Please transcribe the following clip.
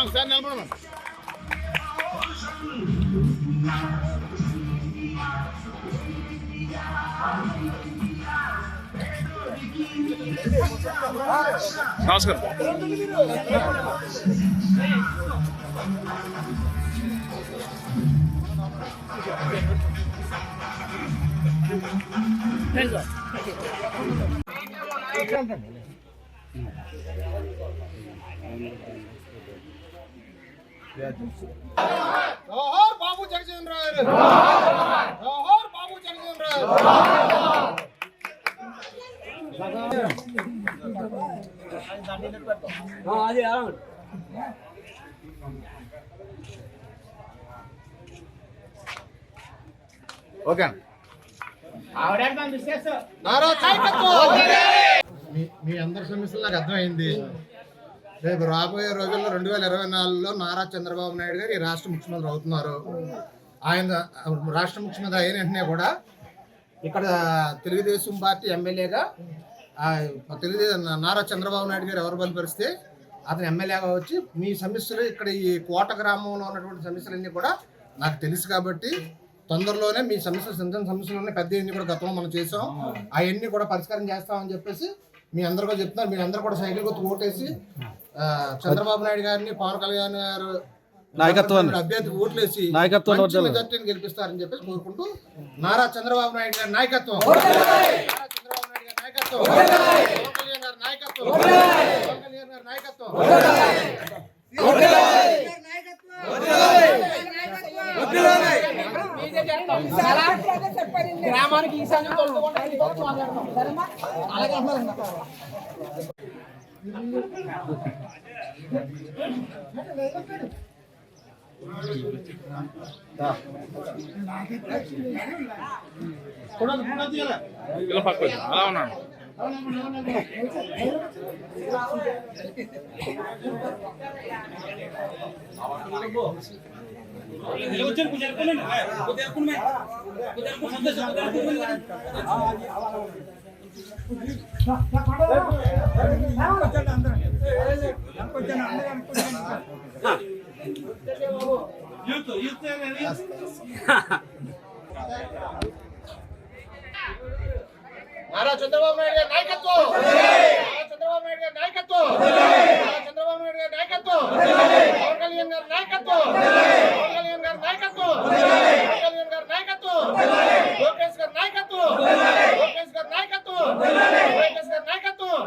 ఒకసారి నిలబడమా. నమస్కారం. జోహార్ బాబు జగజీవన్ రావు గారు. జోహార్ బాబు జగజీవన్ రావు. ఓకే మీ అందరి సమస్యలు నాకు అర్థమైంది. రేపు రాబోయే రోజుల్లో 2024లో నారా చంద్రబాబు నాయుడు గారు ఈ రాష్ట్ర ముఖ్యమంత్రి అవుతున్నారు. ఆయన రాష్ట్ర ముఖ్యమంత్రి అయిన వెంటనే కూడా ఇక్కడ తెలుగుదేశం పార్టీ ఎమ్మెల్యేగా నారా చంద్రబాబు నాయుడు గారు ఎవరు బలపరిస్తే అతను ఎమ్మెల్యేగా వచ్చి మీ సమస్యలు ఇక్కడ ఈ కోట గ్రామంలో ఉన్నటువంటి సమస్యలన్నీ కూడా నాకు తెలుసు కాబట్టి తొందరలోనే మీ సమస్యలు చిన్న చిన్న సమస్యలు ఉన్నాయి, పెద్ద ఎన్ని కూడా గతంలో మనం చేసాం, అవన్నీ కూడా పరిష్కారం చేస్తామని చెప్పేసి మీ అందరూ కూడా చెప్తున్నారు. మీరు అందరూ కూడా సైకిల్ గుర్తు ఓటేసి చంద్రబాబు నాయుడు గారిని, పవన్ కళ్యాణ్ గారు అభ్యర్థికి ఓట్లేసి మెజార్టీని గెలిపిస్తారని చెప్పేసి కోరుకుంటూ నారా చంద్రబాబు నాయుడు గారి నాయకత్వం, చంద్రబాబు నాయుడు గారి నాయకత్వం, పవన్ కళ్యాణ్ గారి నాయకత్వం, పవన్ కళ్యాణ్ గారి నాయకత్వం. గ్రామానికి ఈశాన్యం అలాగే అలా ఉన్నాను. నారా చంద్రబాబు నాయుడు గారి నాయకత్వం, చంద్రబాబు నాయుడు గారి నాయకత్వం, చంద్రబాబు నాయుడు గారి నాయకత్వం, పవన్ కళ్యాణ్ గారి నాయకత్వం, పవన్ కళ్యాణ్ గారి నాయకత్వం, పవన్ కళ్యాణ్ గారి నాయకత్వం, లోకేష్ గారి నాయకత్వం, లోకేష్ గారి నాయకత్వం, లోకేష్ గారి నాయకత్వం.